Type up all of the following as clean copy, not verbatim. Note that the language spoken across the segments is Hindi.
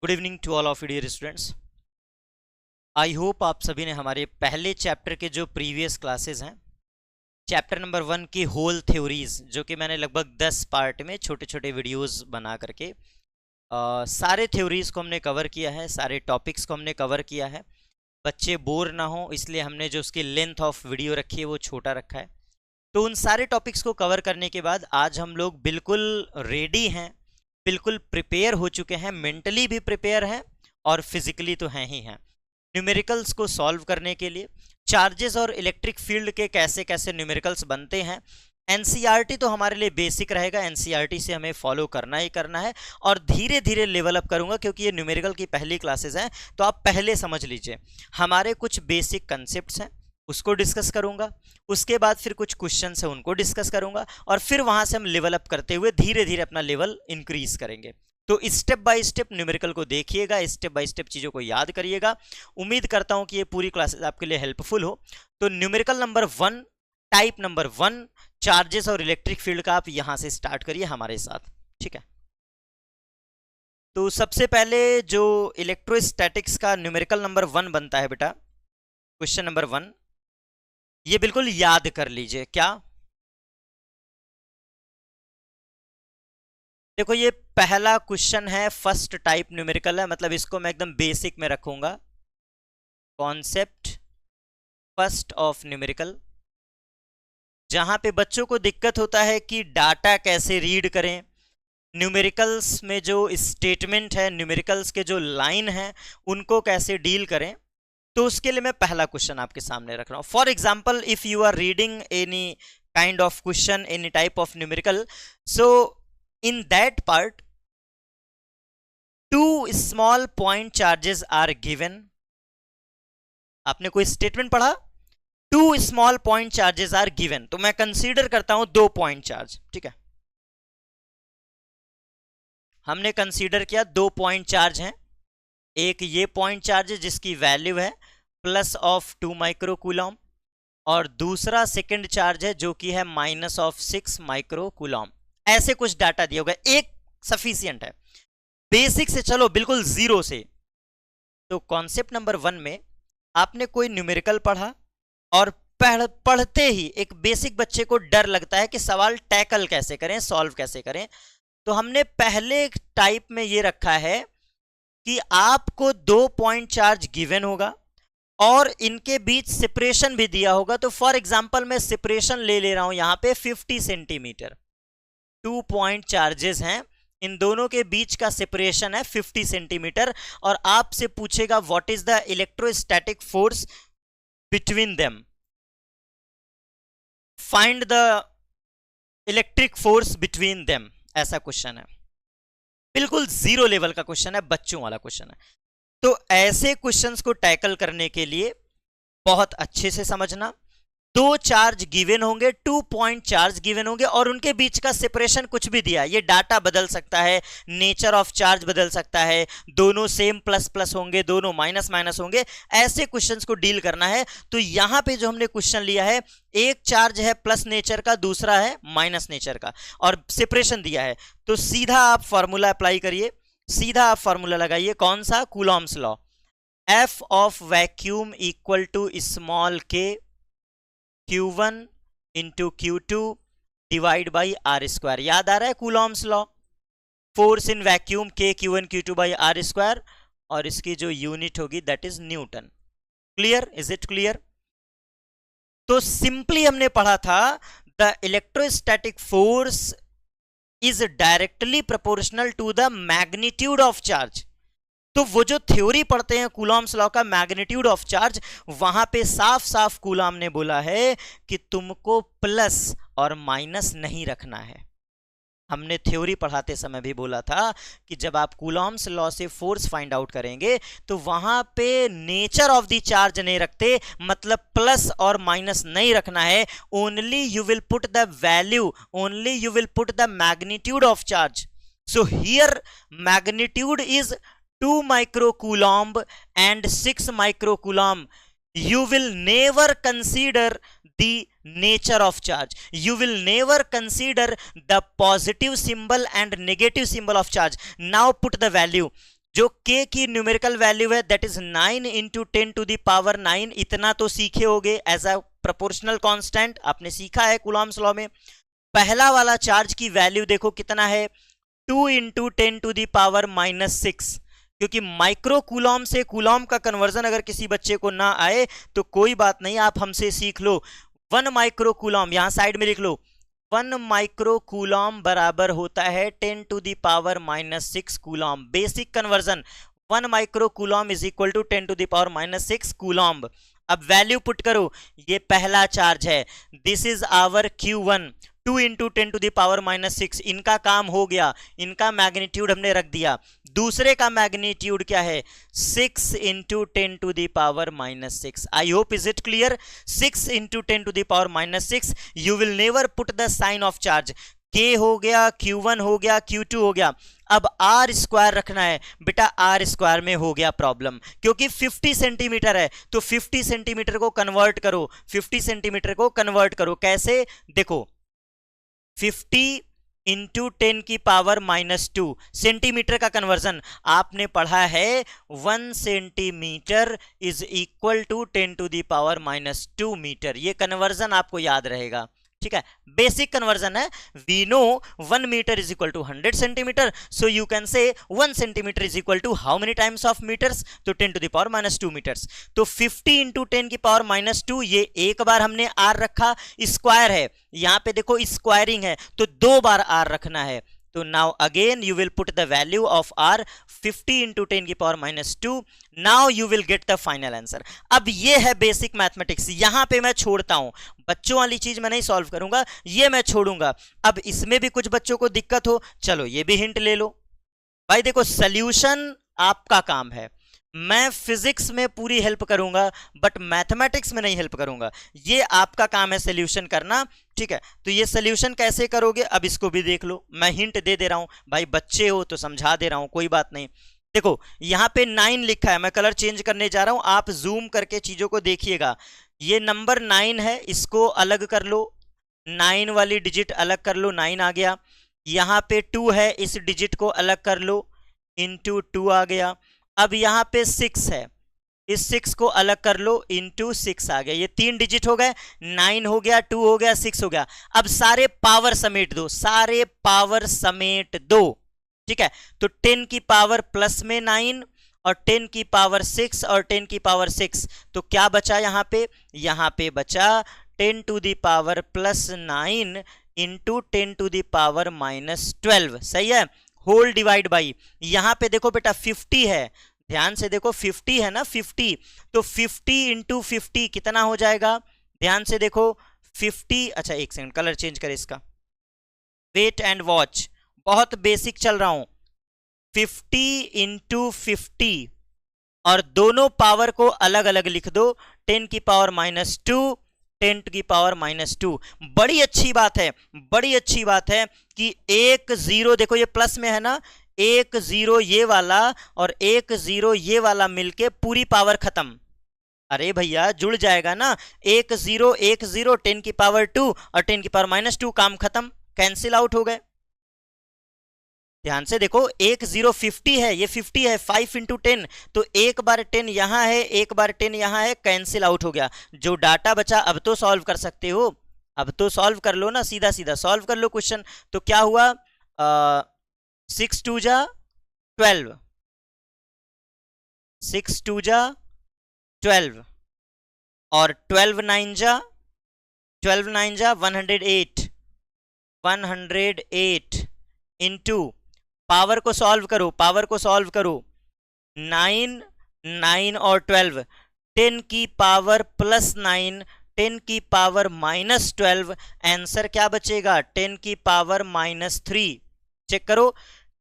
Good evening to all of you dear students. I hope आप सभी ने हमारे पहले चैप्टर के जो प्रीवियस क्लासेस हैं, चैप्टर नंबर 1 की होल थ्योरीज, जो कि मैंने लगभग 10 पार्ट में छोटे छोटे वीडियोस बना करके सारे थ्योरीज को हमने कवर किया है, सारे टॉपिक्स को हमने कवर किया है। बच्चे बोर ना हो इसलिए हमने जो उसकी लेंथ ऑफ वीडियो रखी है वो छोटा रखा है। तो उन सारे टॉपिक्स को कवर करने के बाद आज हम लोग बिल्कुल रेडी हैं, बिल्कुल प्रिपेयर हो चुके हैं, मेंटली भी प्रिपेयर हैं और फिजिकली तो हैं ही हैं न्यूमेरिकल्स को सॉल्व करने के लिए। चार्जेस और इलेक्ट्रिक फील्ड के कैसे कैसे न्यूमेरिकल्स बनते हैं, एनसीईआरटी तो हमारे लिए बेसिक रहेगा, एनसीईआरटी से हमें फॉलो करना ही करना है और धीरे धीरे लेवल अप करूंगा क्योंकि ये न्यूमेरिकल की पहली क्लासेस हैं। तो आप पहले समझ लीजिए हमारे कुछ बेसिक कंसेप्ट्स हैं, उसको डिस्कस करूंगा, उसके बाद फिर कुछ क्वेश्चंस है उनको डिस्कस करूंगा और फिर वहां से हम लेवल अप करते हुए धीरे धीरे अपना लेवल इंक्रीज करेंगे। तो स्टेप बाय स्टेप न्यूमेरिकल को देखिएगा, स्टेप बाय स्टेप चीजों को याद करिएगा। उम्मीद करता हूं कि ये पूरी क्लासेस आपके लिए हेल्पफुल हो। तो numerical number 1, type number 1, charges और इलेक्ट्रिक फील्ड का आप यहां से स्टार्ट करिए हमारे साथ, ठीक है। तो सबसे पहले जो इलेक्ट्रोस्टैटिक्स का न्यूमेरिकल नंबर 1 बनता है बेटा, क्वेश्चन नंबर 1, ये बिल्कुल याद कर लीजिए। क्या? देखो ये पहला क्वेश्चन है, फर्स्ट टाइप न्यूमेरिकल है, मतलब इसको मैं एकदम बेसिक में रखूंगा। कॉन्सेप्ट फर्स्ट ऑफ न्यूमेरिकल, जहां पे बच्चों को दिक्कत होता है कि डाटा कैसे रीड करें, न्यूमेरिकल्स में जो स्टेटमेंट है, न्यूमेरिकल्स के जो लाइन है उनको कैसे डील करें, तो उसके लिए मैं पहला क्वेश्चन आपके सामने रख रहा हूं। For example if you are reading any kind of question, any type of numerical, so in that part 2 small point charges are given. आपने कोई स्टेटमेंट पढ़ा, 2 small point charges are given, तो मैं कंसीडर करता हूं 2 पॉइंट चार्ज, ठीक है। हमने कंसीडर किया 2 पॉइंट चार्ज हैं, एक ये पॉइंट चार्ज है जिसकी वैल्यू है प्लस ऑफ 2 माइक्रोकूलम और दूसरा सेकंड चार्ज है जो कि है माइनस ऑफ 6 माइक्रोकूलम। ऐसे कुछ डाटा दिया होगा, एक सफिशियंट है। बेसिक से चलो बिल्कुल जीरो से। तो कॉन्सेप्ट नंबर 1 में आपने कोई न्यूमेरिकल पढ़ा और पढ़ते ही एक बेसिक बच्चे को डर लगता है कि सवाल टैकल कैसे करें, सॉल्व कैसे करें। तो हमने पहले टाइप में ये रखा है कि आपको 2 पॉइंट चार्ज गिवन होगा और इनके बीच सेपरेशन भी दिया होगा। तो फॉर एग्जांपल मैं सेपरेशन ले रहा हूं यहां पे 50 सेंटीमीटर। 2 पॉइंट चार्जेस हैं, इन दोनों के बीच का सेपरेशन है 50 सेंटीमीटर और आपसे पूछेगा what is the electrostatic force between them, find the electric force between them, ऐसा क्वेश्चन है। बिल्कुल जीरो लेवल का क्वेश्चन है, बच्चों वाला क्वेश्चन है। तो ऐसे क्वेश्चंस को टैकल करने के लिए बहुत अच्छे से समझना, 2 चार्ज गिवन होंगे, 2 पॉइंट चार्ज गिवन होंगे और उनके बीच का सेपरेशन कुछ भी दिया, ये डाटा बदल सकता है, नेचर ऑफ चार्ज बदल सकता है, दोनों सेम प्लस प्लस होंगे, दोनों माइनस माइनस होंगे, ऐसे क्वेश्चंस को डील करना है। तो यहां पे जो हमने क्वेश्चन लिया है, एक चार्ज है प्लस नेचर का, दूसरा है माइनस नेचर का और सेपरेशन दिया है। तो सीधा आप फॉर्मूला अप्लाई करिए, सीधा आप फॉर्मूला लगाइए, कौन सा? Coulomb's law. F of vacuum equal to small k Q1 into Q2 divide by are square. याद आ रहा है Coulomb's law? Force in vacuum K Q1 Q2 by are square और इसकी जो यूनिट होगी that is newton. Clear? Is it clear? तो सिंपली हमने पढ़ा था the electrostatic force is directly proportional to the magnitude of charge. तो वो जो थ्योरी पढ़ते हैं कूलॉम्स लॉ का, मैग्नीट्यूड ऑफ चार्ज, वहां पे साफ साफ कूलॉम ने बोला है कि तुमको प्लस और माइनस नहीं रखना है। हमने थ्योरी पढ़ाते समय भी बोला था कि जब आप कूलॉम्स लॉ से फोर्स फाइंड आउट करेंगे तो वहां पे नेचर ऑफ द चार्ज नहीं रखते, मतलब प्लस और माइनस नहीं रखना है। Only you will put the value, only you will put the magnitude of charge. So here magnitude is 2 microcoulomb and 6 microcoulomb. You will never consider the nature of charge. You will never consider the positive symbol and negative symbol of charge. Now put the value. जो k की न्यूमेरिकल वैल्यू है that is 9 into 10 to the power 9, इतना तो सीखे होगे एज अ प्रोपोर्शनल कांस्टेंट, आपने सीखा है कूलॉम्स लॉ में। पहला वाला चार्ज की वैल्यू देखो कितना है, 2 इंटू 10 टू द पावर -6, क्योंकि माइक्रो कूलॉम से कूलॉम का कन्वर्जन अगर किसी बच्चे को ना आए तो कोई बात नहीं, आप हमसे सीख लो। 1 माइक्रो कूलॉम यहां साइड में लिख लो, 1 माइक्रो कूलॉम बराबर होता है 10 to the power -6 coulomb. Basic conversion 1 micro coulomb is equal to 10 to the power -6 coulomb. अब वैल्यू पुट करो, ये पहला चार्ज है, this is our Q1, 2 into 10 to the power -6, इनका काम हो गया, इनका मैग्नीट्यूड हमने रख दिया। दूसरे का मैग्नीट्यूड क्या है, 6 into 10 to the power -6। I hope is it clear, 6 into 10 to the power -6। You will never put the sign of charge, K हो गया, Q1 हो गया, Q2 हो गया। अब R स्क्वायर रखना है बेटा, R स्क्वायर में हो गया प्रॉब्लम, क्योंकि 50 सेंटीमीटर है तो 50 सेंटीमीटर को कन्वर्ट करो, 50 सेंटीमीटर को कन्वर्ट करो। कैसे, देखो 50 इंटू 10 की पावर -2 सेंटीमीटर का कन्वर्जन आपने पढ़ा है, 1 centimetre is equal to 10 to the power -2 metre. ये कन्वर्जन आपको याद रहेगा, ठीक है, बेसिक कन्वर्जन है। We know 1 metre is equal to 100 centimetre, so you can say 1 centimetre is equal to how many times of metres, तो 10 टू द पावर -2 मीटर्स। तो 50 इंटू 10 की पावर -2, ये एक बार हमने आर रखा, स्क्वायर है, यहां पे देखो स्क्वायरिंग है तो 2 बार आर रखना है। तो now again you will put the value of R, 50 into 10 की power -2, now you will get the final answer. अब ये है बेसिक मैथमेटिक्स, यहां पे मैं छोड़ता हूं, बच्चों वाली चीज मैं नहीं सॉल्व करूंगा, ये मैं छोड़ूंगा। अब इसमें भी कुछ बच्चों को दिक्कत हो, चलो ये भी हिंट ले लो भाई। देखो सॉल्यूशन आपका काम है, मैं फिजिक्स में पूरी हेल्प करूंगा बट मैथमेटिक्स में नहीं हेल्प करूंगा, ये आपका काम है सॉल्यूशन करना, ठीक है। तो ये सॉल्यूशन कैसे करोगे, अब इसको भी देख लो, मैं हिंट दे दे रहा हूं भाई, बच्चे हो तो समझा दे रहा हूं, कोई बात नहीं। देखो यहां पे 9 लिखा है, मैं कलर चेंज करने जा रहा हूं, आप जूम करके चीजों को देखिएगा। ये नंबर 9 है, इसको अलग कर लो, 9 वाली डिजिट अलग कर लो, 9 आ गया। यहां पे 2 है, इस डिजिट को अलग कर लो, इंटू 2 आ गया। अब यहां पे 6 है, इस 6 को अलग कर लो, इंटू 6 आ गया। ये 3 डिजिट हो गए, 9 हो गया, 2 हो गया, 6 हो गया। अब सारे पावर समेट दो, सारे पावर समेट दो, ठीक है। तो 10 की पावर प्लस में 9 और 10 की पावर 6 और 10 की पावर 6, तो क्या बचा यहां पे बचा 10 to the power plus 9 into 10 to the power -12, सही है। होल डिवाइड बाई, यहां पे देखो बेटा 50 है, ध्यान से देखो 50 है ना, 50, तो 50 इंटू 50 कितना हो जाएगा, ध्यान से देखो 50, अच्छा एक सेकंड कलर चेंज करें इसका, वेट एंड वॉच, बहुत बेसिक चल रहा हूं। 50 इंटू 50 और दोनों पावर को अलग अलग लिख दो, 10 की पावर -2, 10 की पावर -2। बड़ी अच्छी बात है, बड़ी अच्छी बात है कि 1 0 देखो ये प्लस में है ना, 1 0 ये वाला और 1 0 ये वाला मिलके पूरी पावर खत्म। अरे भैया जुड़ जाएगा ना, 1 0 1 0 10 की पावर 2 और 10 की पावर -2, काम खत्म, कैंसिल आउट हो गए। ध्यान से देखो 1 0 50 है, ये 50 है, 5 इंटू 10, तो एक बार 10 यहां है, एक बार 10 यहां है, कैंसिल आउट हो गया। जो डाटा बचा अब तो सॉल्व कर सकते हो, अब तो सॉल्व कर लो ना, सीधा सीधा सॉल्व कर लो क्वेश्चन। तो क्या हुआ, 6 2 जा 12, 6 2 जा 12 और 12 9 जा 108, 108 इंटू पावर को सॉल्व करो, पावर को सॉल्व करो, 9 9 और 12, 10 की पावर प्लस 9, 10 की पावर -12, आंसर क्या बचेगा 10 की पावर -3। चेक करो,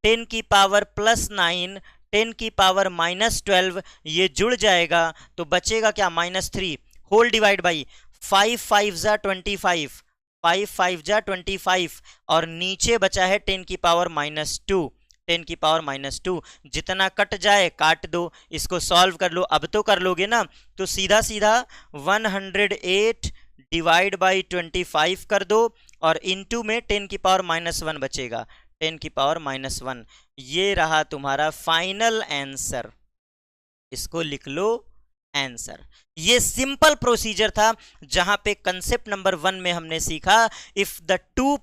10 की पावर प्लस 9, 10 की पावर -12, ये जुड़ जाएगा तो बचेगा क्या -3। होल डिवाइड बाई 5 5 जा 25, 5 5 जा 25 और नीचे बचा है 10 की पावर -2, 10 की पावर -2, जितना कट जाए काट दो, इसको सॉल्व कर लो। अब तो कर लोगे ना, तो सीधा सीधा 108 डिवाइड बाई 25 कर दो और इनटू में 10 की पावर -1 बचेगा, 10⁻⁻1। ये रहा तुम्हारा फाइनल आंसर, इसको लिख लो आंसर। ये सिंपल प्रोसीजर था जहां पे कंसेप्ट नंबर 1 में हमने सीखा, if the two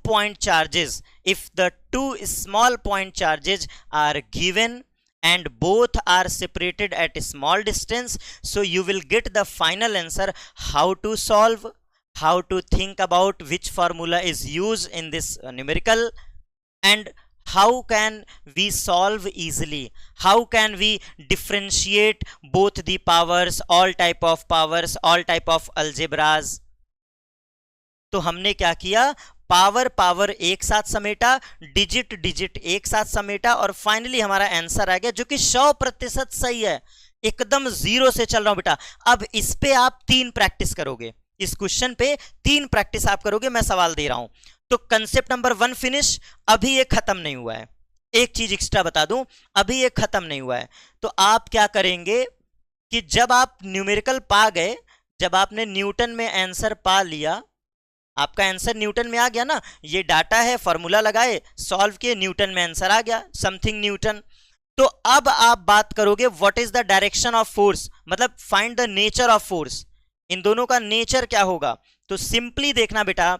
small point charges are given and both are separated at a small distance, so you will get the final answer. How to solve, how to think about which formula is used in this numerical, and how can we solve easily, how can we differentiate both the powers, all type of powers, all type of algebras. तो हमने क्या किया, पावर एक साथ समेटा, डिजिट एक साथ समेटा, और फाइनली हमारा आंसर आ गया जो कि 100% सही है। एकदम जीरो से चल रहा हूं बेटा। अब इस पे आप 3 प्रैक्टिस करोगे, इस क्वेश्चन पे 3 प्रैक्टिस आप करोगे, मैं सवाल दे रहा हूं। तो कंसेप्ट नंबर 1 फिनिश, अभी ये खत्म नहीं हुआ है। एक चीज एक्स्ट्रा बता दूं, अभी ये खत्म नहीं हुआ है। तो आप क्या करेंगे कि जब आप न्यूमेरिकल पा गए, जब आपने न्यूटन में आंसर पा लिया, आपका आंसर न्यूटन में आ गया ना, ये डाटा है, फॉर्मूला लगाए, सॉल्व किए, न्यूटन में आंसर आ गया, समथिंग न्यूटन। तो अब आप बात करोगे what is the direction of force, मतलब find the nature of force. इन दोनों का नेचर क्या होगा? तो सिंपली देखना बेटा,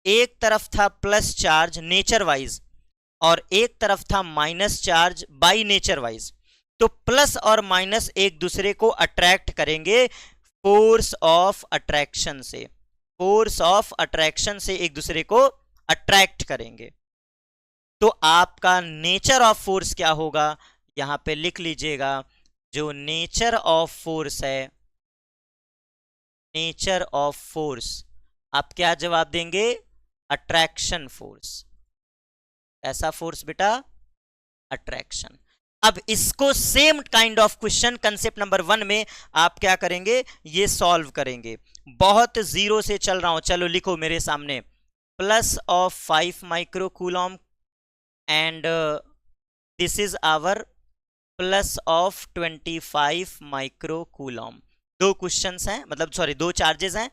एक तरफ था प्लस चार्ज नेचर वाइज और एक तरफ था minus charge by nature wise. तो प्लस और माइनस एक दूसरे को अट्रैक्ट करेंगे फोर्स ऑफ अट्रैक्शन से, फोर्स ऑफ अट्रैक्शन से एक दूसरे को अट्रैक्ट करेंगे। तो आपका नेचर ऑफ फोर्स क्या होगा, यहां पे लिख लीजिएगा। जो नेचर ऑफ फोर्स है, नेचर ऑफ फोर्स, आप क्या जवाब देंगे? Attraction force. ऐसा फोर्स बेटा अट्रैक्शन। अब इसको same kind of question concept number 1 में आप क्या करेंगे, ये सॉल्व करेंगे। बहुत जीरो से चल रहा हूं, चलो लिखो मेरे सामने, plus of 5 micro coulomb and this is our plus of 25 micro coulomb. 2 questions हैं, मतलब सॉरी 2 चार्जेस हैं,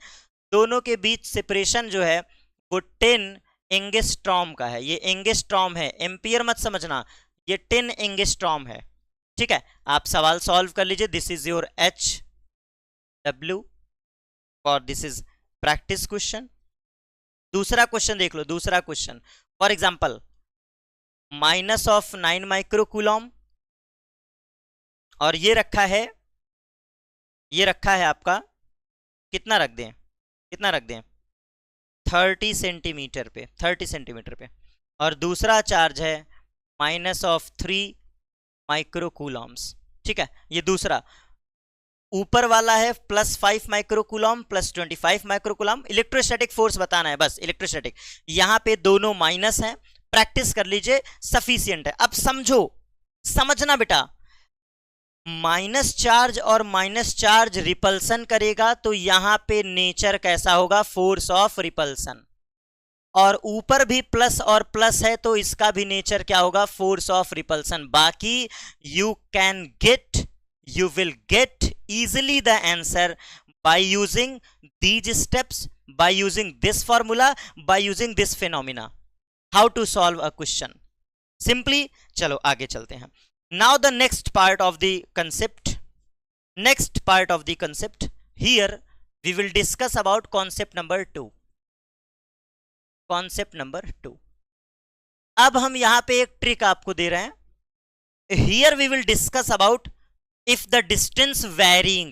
दोनों के बीच सेपरेशन जो है वो 10 एंगस्ट्रॉम का है। ये एंगस्ट्रॉम है, एम्पियर मत समझना, ये 10 एंगस्ट्रॉम है। ठीक है, आप सवाल सॉल्व कर लीजिए। दिस इज योर HW और दिस इज प्रैक्टिस क्वेश्चन। दूसरा क्वेश्चन देख लो, दूसरा question for example minus of 9 micro coulomb, और ये रखा है, ये रखा है आपका, कितना रख दें, कितना रख दें, 30 सेंटीमीटर पे, 30 सेंटीमीटर पे। और दूसरा चार्ज है माइनस ऑफ 3 माइक्रो कूलम्स। ठीक है, ये दूसरा। ऊपर वाला है plus 5 micro coulomb plus 25 micro coulomb. Electrostatic force बताना है बस, इलेक्ट्रोस्टैटिक। यहां पे दोनों माइनस हैं, प्रैक्टिस कर लीजिए, सफिशियंट है। अब समझो, समझना बेटा, माइनस चार्ज और माइनस चार्ज रिपल्सन करेगा तो यहां पे नेचर कैसा होगा, फोर्स ऑफ रिपल्सन। और ऊपर भी प्लस और प्लस है तो इसका भी नेचर क्या होगा, फोर्स ऑफ रिपल्सन। बाकी you can get, you will get easily the answer by using these steps, by using this formula, by using this phenomena. How to solve a question simply. चलो आगे चलते हैं। Now the next part of the concept, next part of the concept, here we will discuss about concept number 2, concept number 2। अब हम यहां पे एक ट्रिक आपको दे रहे हैं। Here we will discuss about if the distance varying,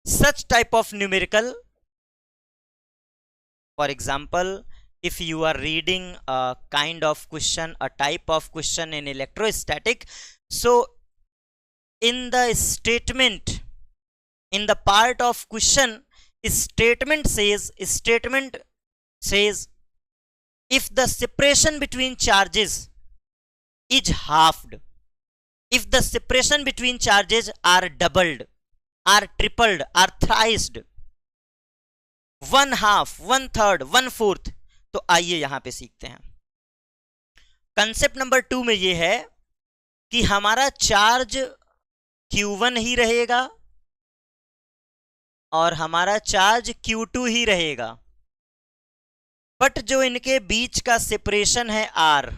such type of numerical, for example if you are reading a kind of question, a type of question in electrostatic, so in the statement, in the part of question, statement says if the separation between charges is halved, if the separation between charges are doubled, are tripled, are thrice, 1/2, 1/3, 1/4, तो आइए यहां पे सीखते हैं। कंसेप्ट नंबर 2 में यह है कि हमारा चार्ज Q1 ही रहेगा और हमारा चार्ज Q2 ही रहेगा, बट जो इनके बीच का सेपरेशन है R,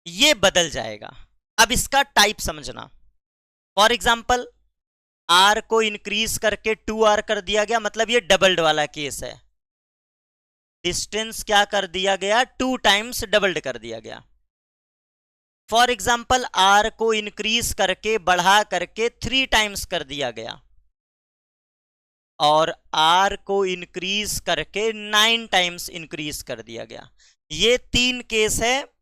ये बदल जाएगा। अब इसका टाइप समझना। फॉर एग्जाम्पल आर को इंक्रीज करके 2r कर दिया गया, मतलब ये डबल्ड वाला केस है। डिस्टेंस क्या कर दिया गया, 2 टाइम्स डबल्ड कर दिया गया। फॉर एग्जाम्पल आर को इंक्रीज करके बढ़ा करके 3 टाइम्स कर दिया गया, और आर को इंक्रीज करके 9 टाइम्स इंक्रीज कर दिया गया। ये 3 केस है।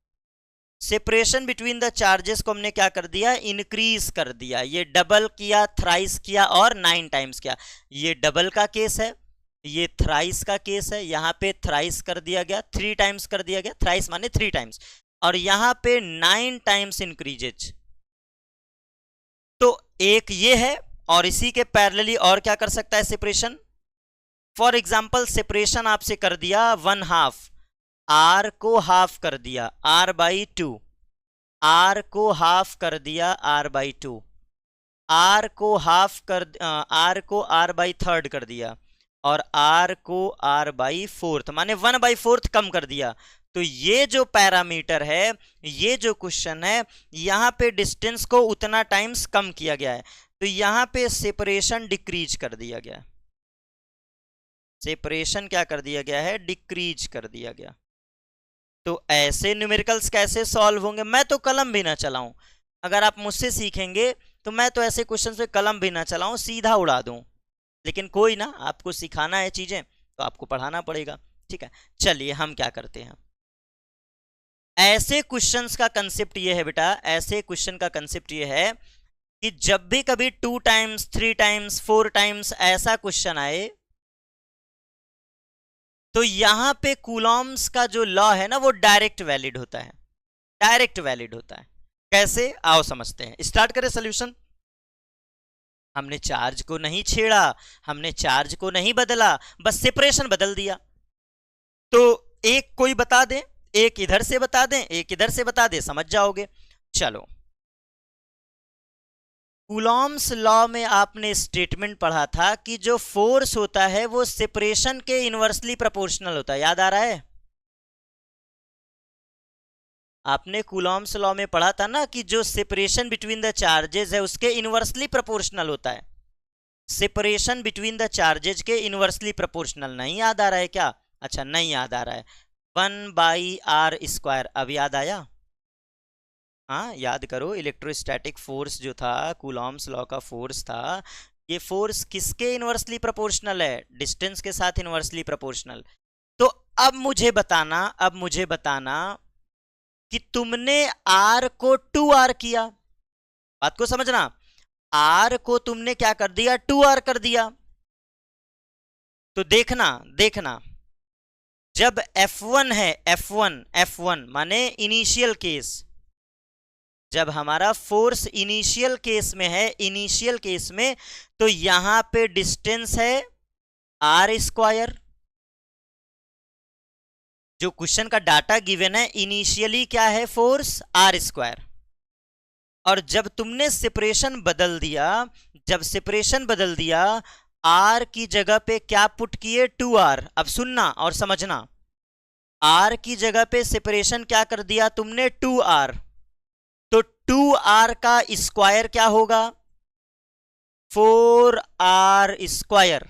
सेपरेशन बिटवीन द चार्जेस को हमने क्या कर दिया, इंक्रीज कर दिया। ये डबल किया, थ्राइस किया और 9 टाइम्स किया। ये डबल का केस है, ये थ्राइस का केस है। यहां पे थ्राइस कर दिया गया, 3 टाइम्स कर दिया गया, थ्राइस माने 3 टाइम्स, और यहां पे 9 टाइम्स इंक्रीजेज। तो एक ये है, और इसी के पैरेलली और क्या कर सकता है सेपरेशन। फॉर एग्जाम्पल सेपरेशन आपसे कर दिया 1/2, आर को हाफ कर दिया r/2, आर को हाफ कर दिया r/2, आर को हाफ कर आर को r/3 कर दिया, और आर को r/4 माने 1/4 कम कर दिया। तो ये जो पैरामीटर है, ये जो क्वेश्चन है, यहां पे डिस्टेंस को उतना टाइम्स कम किया गया है, तो यहां पे सेपरेशन डिक्रीज कर दिया गया। सेपरेशन क्या कर दिया गया है, डिक्रीज कर दिया गया। तो ऐसे न्यूमेरिकल्स कैसे सॉल्व होंगे, मैं तो कलम भी ना चलाऊं। अगर आप मुझसे सीखेंगे तो मैं तो ऐसे क्वेश्चन पे कलम भी ना चलाऊं, सीधा उड़ा दूं। लेकिन कोई ना, आपको सिखाना है चीजें तो आपको पढ़ाना पड़ेगा। ठीक है, चलिए हम क्या करते हैं। ऐसे क्वेश्चंस का कंसेप्ट ये है बेटा, ऐसे क्वेश्चन का कंसेप्ट ये है कि जब भी कभी 2 टाइम्स 3 टाइम्स 4 टाइम्स ऐसा क्वेश्चन आए, तो यहां पे कूलॉम्स का जो लॉ है ना, वो डायरेक्ट वैलिड होता है। डायरेक्ट वैलिड होता है। कैसे, आओ समझते हैं। स्टार्ट करें सॉल्यूशन। हमने चार्ज को नहीं छेड़ा, हमने चार्ज को नहीं बदला, बस सेपरेशन बदल दिया। तो एक कोई बता दे, एक इधर से बता दें, एक इधर से बता दे, समझ जाओगे। चलो, कूलॉम्स लॉ में आपने स्टेटमेंट पढ़ा था कि जो फोर्स होता है वो सेपरेशन के इनवर्सली प्रोपोर्शनल होता है। याद आ रहा है? आपने कूलॉम्स लॉ में पढ़ा था ना कि जो सेपरेशन बिटवीन द चार्जेस है उसके इनवर्सली प्रोपोर्शनल होता है। सेपरेशन बिटवीन द चार्जेस के इनवर्सली प्रोपोर्शनल। नहीं याद आ रहा है क्या? अच्छा, नहीं याद आ रहा है। 1/r²। अब याद आया? हाँ, याद करो। इलेक्ट्रोस्टैटिक फोर्स जो था, कूलॉम्स लॉ का फोर्स था, ये फोर्स किसके इनवर्सली प्रोपोर्शनल है? डिस्टेंस के साथ इनवर्सली प्रोपोर्शनल। तो अब मुझे बताना कि तुमने r को 2r किया। बात को समझना, r को तुमने क्या कर दिया, 2r कर दिया। तो देखना जब F1 है, F1 माने इनिशियल केस, जब हमारा फोर्स इनिशियल केस में है, इनिशियल केस में, तो यहां पे डिस्टेंस है r²। जो क्वेश्चन का डाटा गिवन है, इनिशियली क्या है, फोर्स r²। और जब तुमने सेपरेशन बदल दिया, जब सेपरेशन बदल दिया, r की जगह पे क्या पुट किए, 2r। अब सुनना और समझना, r की जगह पे सेपरेशन क्या कर दिया तुमने, 2r। तो 2r का स्क्वायर क्या होगा, 4r²।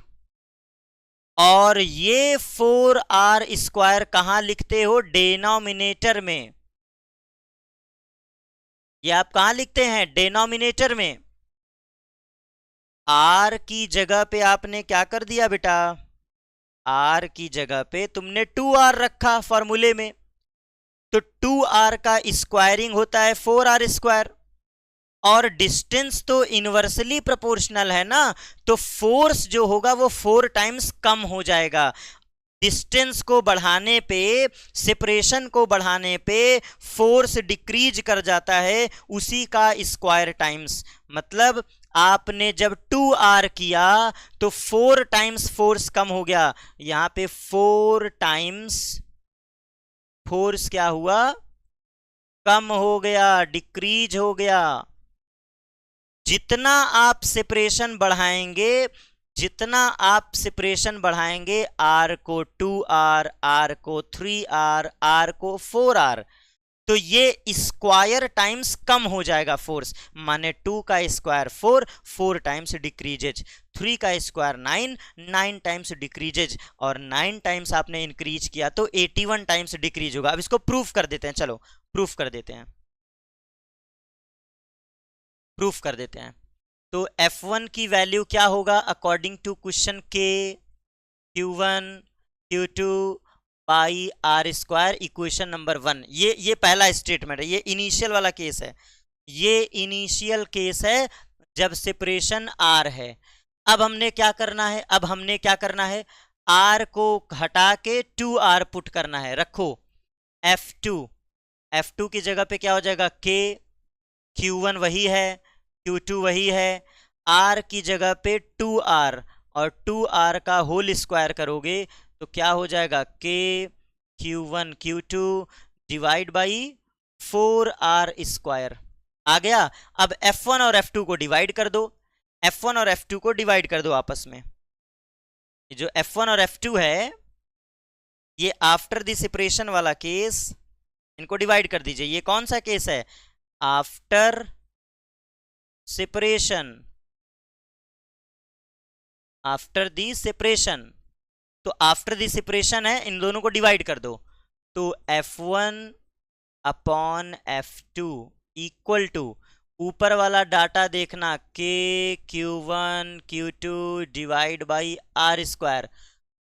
और ये 4r² कहां लिखते हो, डिनोमिनेटर में। ये आप कहां लिखते हैं, डिनोमिनेटर में। r की जगह पे आपने क्या कर दिया बेटा, r की जगह पे तुमने 2r रखा फॉर्मूले में। तो 2r का स्क्वायरिंग होता है 4r²। और डिस्टेंस तो इनवर्सली प्रोपोर्शनल है ना, तो फोर्स जो होगा वो 4 टाइम्स कम हो जाएगा। डिस्टेंस को बढ़ाने पे, सेपरेशन को बढ़ाने पे फोर्स डिक्रीज कर जाता है, उसी का स्क्वायर टाइम्स। मतलब आपने जब 2r किया तो 4 टाइम्स फोर्स कम हो गया। यहां पे 4 टाइम्स फोर्स क्या हुआ, कम हो गया, डिक्रीज हो गया। जितना आप सेपरेशन बढ़ाएंगे, जितना आप सेपरेशन बढ़ाएंगे, r को 2r, r को 3r, r को 4r, तो ये स्क्वायर टाइम्स कम हो जाएगा फोर्स, माने 2 का स्क्वायर 4, 4 टाइम्स डिक्रीजेज, 3 का स्क्वायर 9, 9 टाइम्स डिक्रीजेज, और 9 टाइम्स आपने इंक्रीज किया तो 81 टाइम्स डिक्रीज होगा। अब इसको प्रूफ कर देते हैं, चलो प्रूफ कर देते हैं, प्रूफ कर देते हैं। तो F1 की वैल्यू क्या होगा अकॉर्डिंग टू क्वेश्चन के, Q1 Q2 by are square equation number 1। ये पहला स्टेटमेंट है, ये इनिशियल वाला केस है, ये इनिशियल केस है जब सेपरेशन आर है। अब हमने क्या करना है, अब हमने क्या करना है, आर को हटा के 2r पुट करना है। रखो F2, F2 की जगह पे क्या हो जाएगा k, Q1 वही है, Q2 वही है, R की जगह पे 2r, और 2r का होल स्क्वायर करोगे तो क्या हो जाएगा k Q1 Q2 divide by 4r square आ गया। अब F1 और F2 को डिवाइड कर दो, F1 और F2 को डिवाइड कर दो आपस में। ये जो F1 और F2 है, ये आफ्टर द सेपरेशन वाला केस, इनको डिवाइड कर दीजिए। ये कौन सा केस है, after separation, after the separation. तो आफ्टर दी सेपरेशन है, इन दोनों को डिवाइड कर दो, तो F1 upon F2 equal to, ऊपर वाला डाटा देखना k Q1 Q2 divide by are square,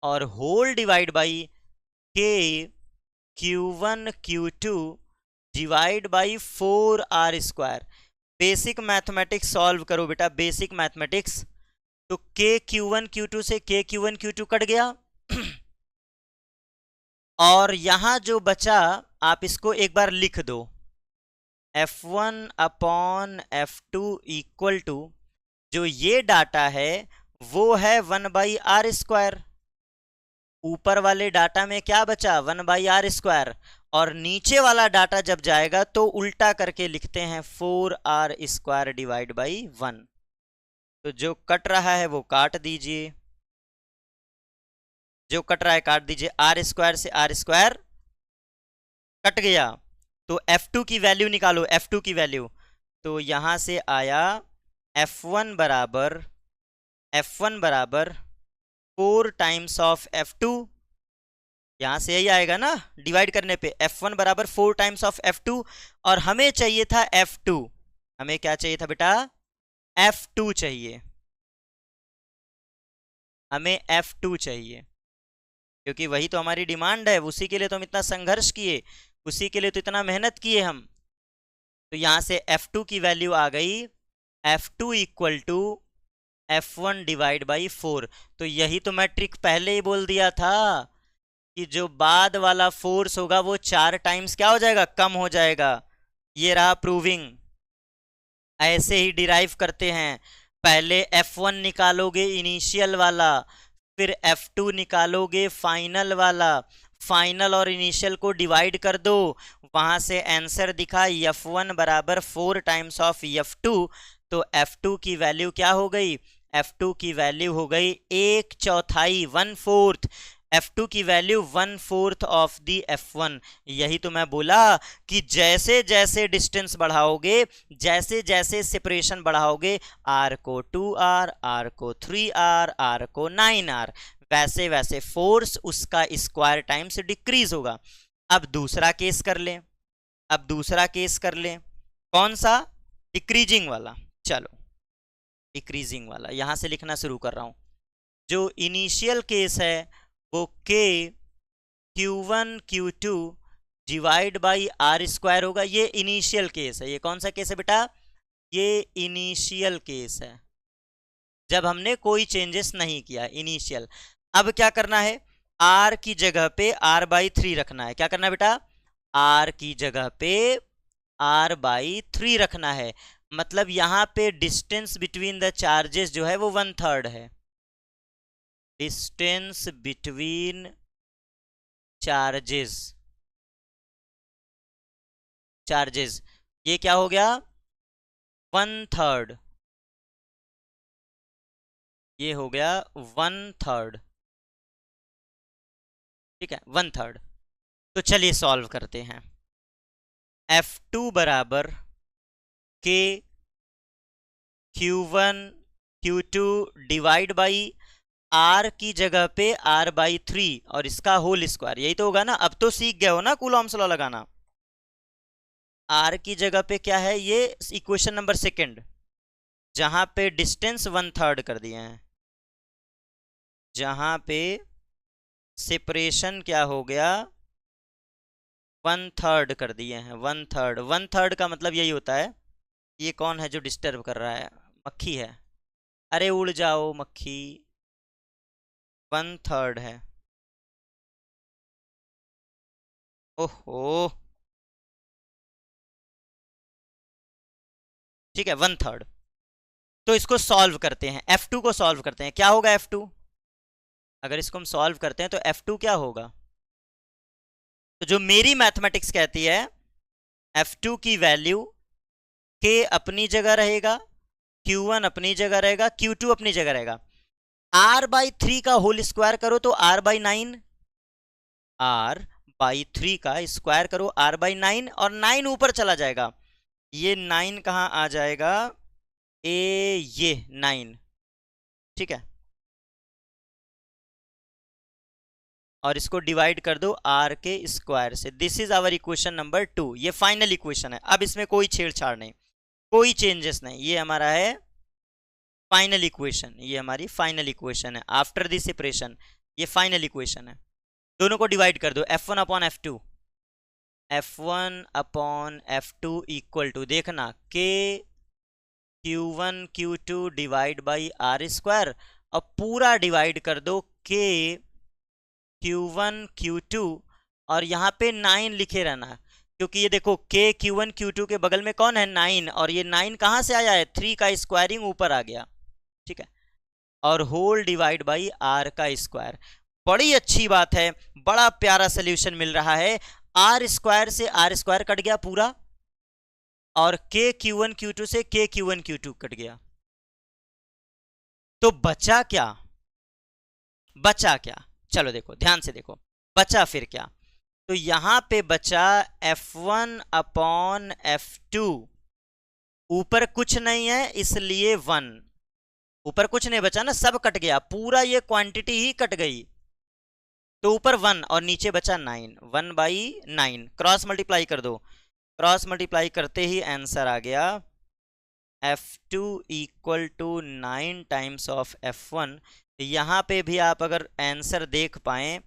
और whole divide by k Q1 Q2 divide by 4r square. Basic mathematics solve करो बेटा, बेसिक मैथमेटिक्स। तो k Q1 Q2 से k Q1 Q2 कट गया और यहां जो बचा आप इसको एक बार लिख दो, F1 upon F2 equal to, जो ये डाटा है वो है 1 बाई आर स्क्वायर, ऊपर वाले डाटा में क्या बचा 1 बाई आर स्क्वायर, और नीचे वाला डाटा जब जाएगा तो उल्टा करके लिखते हैं 4r स्क्वायर डिवाइड बाई 1। तो जो कट रहा है वो काट दीजिए, जो कट रहा है काट दीजिए, आर स्क्वायर से आर स्क्वायर कट गया। तो F2 की वैल्यू निकालो, F2 की वैल्यू, तो यहां से आया F1 बराबर, F1 बराबर 4 टाइम्स ऑफ F2, यहां से यही आएगा ना डिवाइड करने पे, F1 बराबर 4 टाइम्स ऑफ F2, और हमें चाहिए था F2, हमें क्या चाहिए था बेटा, F2 चाहिए, हमें F2 चाहिए, क्योंकि वही तो हमारी डिमांड है, उसी के लिए तो हम इतना संघर्ष किए, उसी के लिए तो इतना मेहनत किए हम। तो यहां से F2 की वैल्यू आ गई, F2 equal to F1 divide by 4। तो यही तो मैं ट्रिक पहले ही बोल दिया था कि जो बाद वाला फोर्स होगा वो 4 टाइम्स क्या हो जाएगा, कम हो जाएगा। ये रहा प्रूविंग, ऐसे ही डिराइव करते हैं। पहले F1 निकालोगे इनिशियल वाला, फिर F2 निकालोगे फाइनल वाला, फाइनल और इनिशियल को डिवाइड कर दो, वहां से आंसर दिखा F1 बराबर 4 टाइम्स ऑफ F2। तो F2 की वैल्यू क्या हो गई, F2 की वैल्यू हो गई 1/4, 1/4, F2 की वैल्यू 1/4 ऑफ दी F1। यही तो मैं बोला कि जैसे जैसे डिस्टेंस बढ़ाओगे, जैसे जैसे सेपरेशन बढ़ाओगे, R को 2r, R को 3r, R को 9r, वैसे वैसे फोर्स उसका स्क्वायर टाइम्स डिक्रीज होगा। अब दूसरा केस कर लें, अब दूसरा केस कर लें, कौन सा, डिक्रीजिंग वाला। चलो डिक्रीजिंग वाला यहां से लिखना शुरू कर रहा हूं। जो इनिशियल केस है वो k Q1 Q2 divide by are square होगा, ये इनिशियल केस है। ये कौन सा केस है बेटा, ये इनिशियल केस है, जब हमने कोई चेंजेस नहीं किया, इनिशियल। अब क्या करना है, r की जगह पे r/3 रखना है। क्या करना है बेटा, r की जगह पे r/3 रखना है। मतलब यहां पे डिस्टेंस बिटवीन द चार्जेस जो है वो 1/3 है, डिस्टेंस बिटवीन चार्जेस, चार्जेस ये क्या हो गया 1/3, ये हो गया 1/3, ठीक है 1/3। तो चलिए सॉल्व करते हैं। F2 बराबर K Q1 Q2 divide by R की जगह पे R/3 और इसका होल स्क्वायर, यही तो होगा ना। अब तो सीख गए हो ना कूलॉम्स लॉ लगाना। R की जगह पे क्या है, ये इक्वेशन नंबर सेकंड, जहां पे डिस्टेंस 1/3 कर दिए हैं, जहां पे सेपरेशन क्या हो गया 1/3 कर दिए हैं। 1/3, 1/3 का मतलब यही होता है। ये कौन है जो डिस्टर्ब कर रहा है? मक्खी है। अरे उड़ जाओ मक्खी। 1/3 है। ओहो, ठीक है 1/3। तो इसको सॉल्व करते हैं, F2 को सॉल्व करते हैं। क्या होगा F2? अगर इसको हम सॉल्व करते हैं तो F2 क्या होगा? तो जो मेरी मैथमेटिक्स कहती है, F2 की वैल्यू K अपनी जगह रहेगा, Q1 अपनी जगह रहेगा, Q2 अपनी जगह रहेगा। R/3 का होल स्क्वायर करो तो R/9, R/3 का स्क्वायर करो R/9, और 9 ऊपर चला जाएगा। ये 9 कहां आ जाएगा? ये 9, ठीक है। और इसको डिवाइड कर दो R के स्क्वायर से। This is our equation number 2। ये फाइनल इक्वेशन है, अब इसमें कोई छेड़छाड़ नहीं, कोई चेंजेस नहीं। ये हमारा है फाइनल इक्वेशन, ये हमारी फाइनल इक्वेशन है आफ्टर द सेपरेशन। ये फाइनल इक्वेशन है। दोनों को डिवाइड कर दो, F1 upon F2, F1 upon F2 equal to, देखना K Q1 Q2 divide by R square, और पूरा डिवाइड कर दो K Q1 Q2, और यहाँ पे 9 लिखे रहना, क्योंकि ये देखो K Q1 Q2 के बगल में कौन है? 9, और ये 9 कहाँ से आया है? 3 का स्क्वायरिंग ऊपर आ गया, ठीक है। और होल डिवाइड बाई R का स्क्वायर। बड़ी अच्छी बात है, बड़ा प्यारा सोल्यूशन मिल रहा है। R स्क्वायर से R स्क्वायर कट गया पूरा, और K Q1 Q2 से K Q1 Q2 कट गया। तो बचा क्या? बचा क्या? चलो देखो, ध्यान से देखो, बचा फिर क्या। तो यहां पे बचा F1 अपॉन F2। ऊपर कुछ नहीं है इसलिए 1, ऊपर कुछ नहीं बचा ना, सब कट गया, पूरा ये क्वांटिटी ही कट गई। तो ऊपर 1 और नीचे बचा 9, 1/9, क्रॉस मल्टीप्लाई कर दो। क्रॉस मल्टीप्लाई करते ही आंसर आ गया F2 equal to 9 times of F1। यहाँ पे भी आप अगर आंसर देख पाए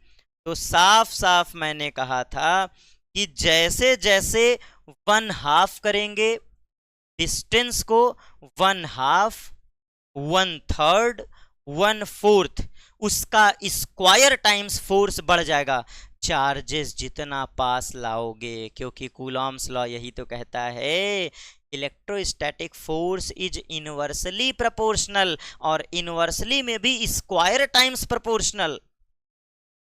तो साफ साफ मैंने कहा था कि जैसे जैसे 1/2 करेंगे डिस्टेंस को, 1/2, 1/3, 1/4, उसका स्क्वायर टाइम्स फोर्स बढ़ जाएगा। चार्जेस जितना पास लाओगे, क्योंकि कूलॉम्स लॉ यही तो कहता है electrostatic force is inversely proportional, और इनवर्सली में भी स्क्वायर टाइम्स प्रोपोर्शनल,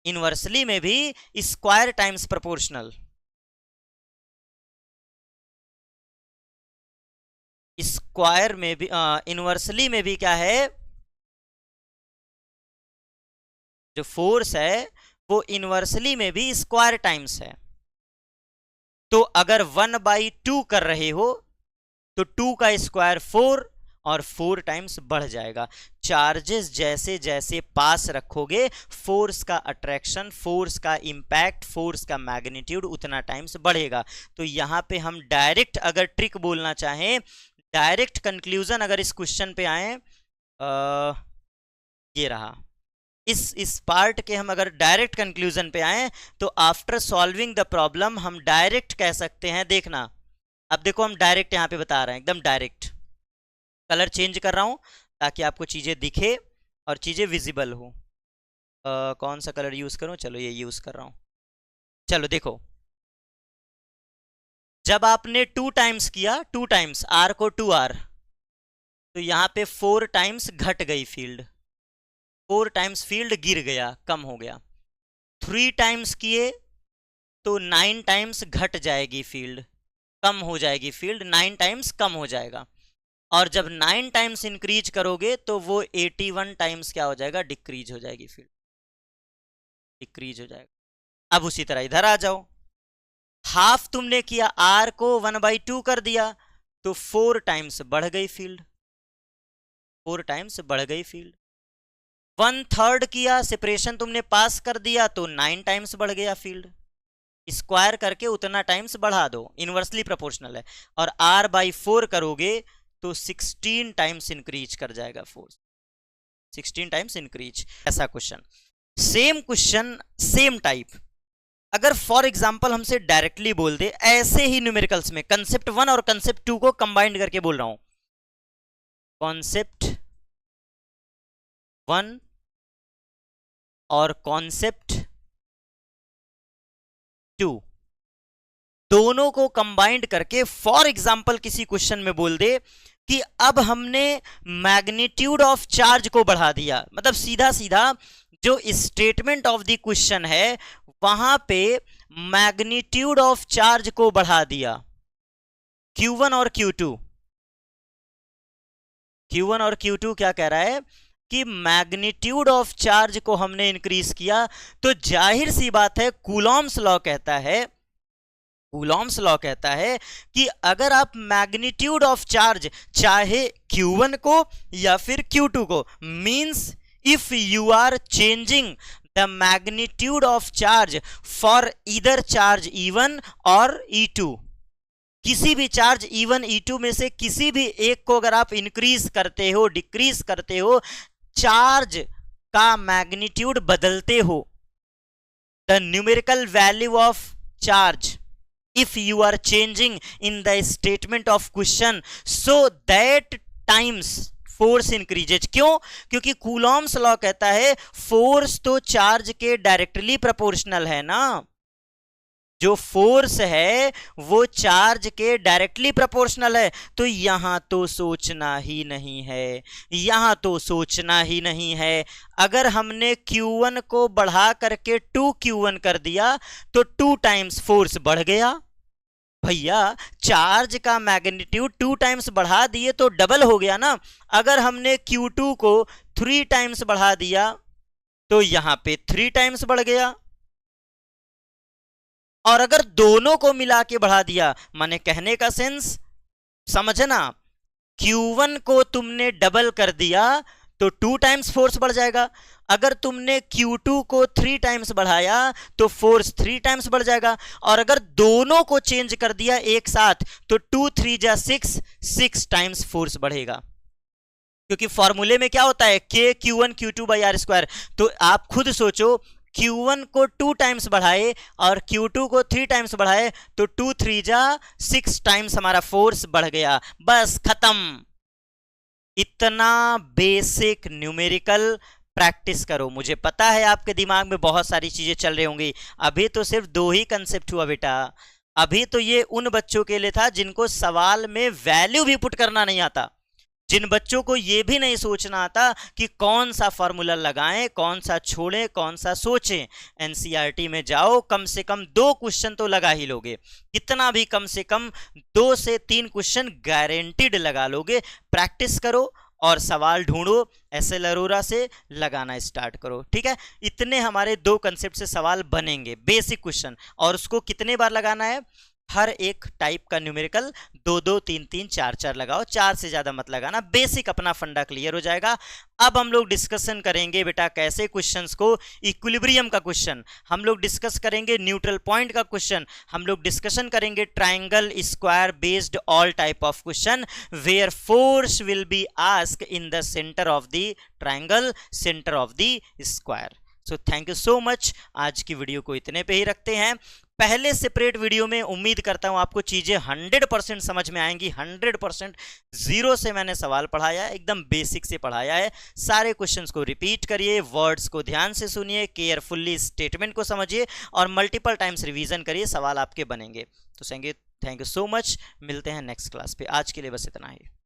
इनवर्सली में भी स्क्वायर टाइम्स प्रोपोर्शनल। स्क्वायर में भी इनवर्सली में भी क्या है, जो फोर्स है वो इनवर्सली में भी स्क्वायर टाइम्स है। तो अगर 1/2 कर रहे हो तो 2 का स्क्वायर 4, और 4 टाइम्स बढ़ जाएगा। चार्जेस जैसे जैसे पास रखोगे, फोर्स का अट्रैक्शन, फोर्स का इंपैक्ट, फोर्स का मैग्नीट्यूड उतना टाइम्स बढ़ेगा। तो यहां पे हम डायरेक्ट अगर ट्रिक बोलना चाहें, डायरेक्ट कंक्लूजन अगर इस क्वेश्चन पे आए, ये रहा, इस पार्ट के हम अगर डायरेक्ट कंक्लूजन पे आए तो आफ्टर सॉल्विंग द प्रॉब्लम हम डायरेक्ट कह सकते हैं। देखना, अब देखो हम डायरेक्ट यहां पे बता रहे हैं, एकदम डायरेक्ट। कलर चेंज कर रहा हूं ताकि आपको चीजें दिखे और चीजें विजिबल हो। कौन सा कलर यूज करूं? चलो ये यूज कर रहा हूं। चलो देखो, जब आपने 2 टाइम्स किया, 2 टाइम्स R को 2R, तो यहां पे 4 टाइम्स घट गई फील्ड, 4 टाइम्स फील्ड गिर गया, कम हो गया। 3 टाइम्स किए तो 9 टाइम्स घट जाएगी फील्ड, कम हो जाएगी फील्ड, 9 टाइम्स कम हो जाएगा। और जब 9 टाइम्स इंक्रीज करोगे तो वो 81 टाइम्स क्या हो जाएगा? डिक्रीज हो जाएगी फील्ड, डिक्रीज हो जाएगा। अब उसी तरह इधर आ जाओ, हाफ तुमने किया, R को 1/2 कर दिया तो 4 टाइम्स बढ़ गई फील्ड, 4 टाइम्स बढ़ गई फील्ड। 1/3 किया, सेपरेशन तुमने पास कर दिया तो 9 टाइम्स बढ़ गया फील्ड। स्क्वायर करके उतना टाइम्स बढ़ा दो, इनवर्सली प्रोपोर्शनल है। और R/4 करोगे तो 16 टाइम्स इंक्रीज कर जाएगा फोर्स, 16 टाइम्स इंक्रीज। ऐसा question, same question same type, अगर फॉर एग्जांपल हमसे डायरेक्टली बोल दे, ऐसे ही न्यूमेरिकल्स में कंसेप्ट 1 और कंसेप्ट 2 को कंबाइंड करके बोल रहा हूं, कॉन्सेप्ट 1 और कॉन्सेप्ट 2 दोनों को कंबाइंड करके फॉर एग्जांपल किसी क्वेश्चन में बोल दे कि अब हमने मैग्नीट्यूड ऑफ चार्ज को बढ़ा दिया, मतलब सीधा सीधा जो स्टेटमेंट ऑफ द क्वेश्चन है वहां पे मैग्नीट्यूड ऑफ चार्ज को बढ़ा दिया, Q1 और Q2। Q1 और Q2 क्या कह रहा है कि मैग्नीट्यूड ऑफ चार्ज को हमने इंक्रीज किया, तो जाहिर सी बात है कूलॉम्स लॉ कहता है, कूलॉम्स लॉ कहता है कि अगर आप मैग्नीट्यूड ऑफ चार्ज चाहे Q1 को या फिर Q2 को, means if you are changing the magnitude of charge for either charge E1 और E2, किसी भी चार्ज E1 E2 में से किसी भी एक को अगर आप इंक्रीज करते हो, डिक्रीज करते हो, चार्ज का मैग्नीट्यूड बदलते हो, the numerical value of charge if you are changing in the statement of question, so that times force increases. क्यों? क्योंकि कूलॉम्स लॉ कहता है फोर्स तो चार्ज के डायरेक्टली प्रोपोर्शनल है ना, जो फोर्स है वो चार्ज के डायरेक्टली प्रोपोर्शनल है। तो यहां तो सोचना ही नहीं है, यहां तो सोचना ही नहीं है। अगर हमने Q1 को बढ़ा करके 2Q1 कर दिया तो 2 टाइम्स फोर्स बढ़ गया। भैया चार्ज का मैग्नीट्यूड 2 टाइम्स बढ़ा दिए तो डबल हो गया ना। अगर हमने Q2 को 3 टाइम्स बढ़ा दिया तो यहां पे 3 टाइम्स बढ़ गया। और अगर दोनों को मिला के बढ़ा दिया, माने कहने का सेंस समझना, Q1 को तुमने डबल कर दिया तो 2 टाइम्स फोर्स बढ़ जाएगा। अगर तुमने Q2 को 3 टाइम्स बढ़ाया तो फोर्स 3 टाइम्स बढ़ जाएगा। और अगर दोनों को चेंज कर दिया एक साथ तो 2 3 जा 6, 6 टाइम्स फोर्स बढ़ेगा। क्योंकि फॉर्मूले में क्या होता है, K Q1 Q2 by R square. तो आप खुद सोचो, Q1 को 2 टाइम्स बढ़ाए और Q2 को 3 टाइम्स बढ़ाए तो 2 3 जा 6 टाइम्स हमारा फोर्स बढ़ गया। बस खत्म। इतना बेसिक न्यूमेरिकल प्रैक्टिस करो। मुझे पता है आपके दिमाग में बहुत सारी चीजें चल रही होंगी, अभी तो सिर्फ 2 ही कंसेप्ट हुआ बेटा। अभी तो ये उन बच्चों के लिए था जिनको सवाल में वैल्यू भी पुट करना नहीं आता, जिन बच्चों को ये भी नहीं सोचना आता कि कौन सा फॉर्मूला लगाएं, कौन सा छोड़ें, कौन सा सोचें। एनसीईआरटी में जाओ, कम से कम 2 क्वेश्चन तो लगा ही लोगे, कितना भी कम से कम 2 से 3 क्वेश्चन गारंटीड लगा लोगे। प्रैक्टिस करो और सवाल ढूंढो, एसएल अरोरा से लगाना स्टार्ट करो। ठीक है, इतने हमारे 2 कंसेप्ट से सवाल बनेंगे, बेसिक क्वेश्चन। और उसको कितने बार लगाना है, हर एक टाइप का न्यूमेरिकल 2 2 3 3 4 4 लगाओ, 4 से ज्यादा मत लगाना। बेसिक अपना फंडा क्लियर हो जाएगा। अब हम लोग डिस्कशन करेंगे बेटा कैसे क्वेश्चंस को, इक्विलिब्रियम का क्वेश्चन हम लोग डिस्कस करेंगे, न्यूट्रल पॉइंट का क्वेश्चन हम लोग डिस्कशन करेंगे, triangle square based all type of question where force will be asked in the center of the triangle, center of the square. So thank you so much. आज की वीडियो को इतने पे ही रखते हैं। पहले सेपरेट वीडियो में उम्मीद करता हूं आपको चीजें 100% समझ में आएंगी। 100% जीरो से मैंने सवाल पढ़ाया है, एकदम बेसिक से पढ़ाया है। सारे क्वेश्चंस को रिपीट करिए, वर्ड्स को ध्यान से सुनिए, केयरफुल्ली स्टेटमेंट को समझिए और मल्टीपल टाइम्स रिवीजन करिए, सवाल आपके बनेंगे। तो थैंक यू सो मच। मिलते हैं नेक्स्ट क्लास पे। आज के लिए बस इतना ही।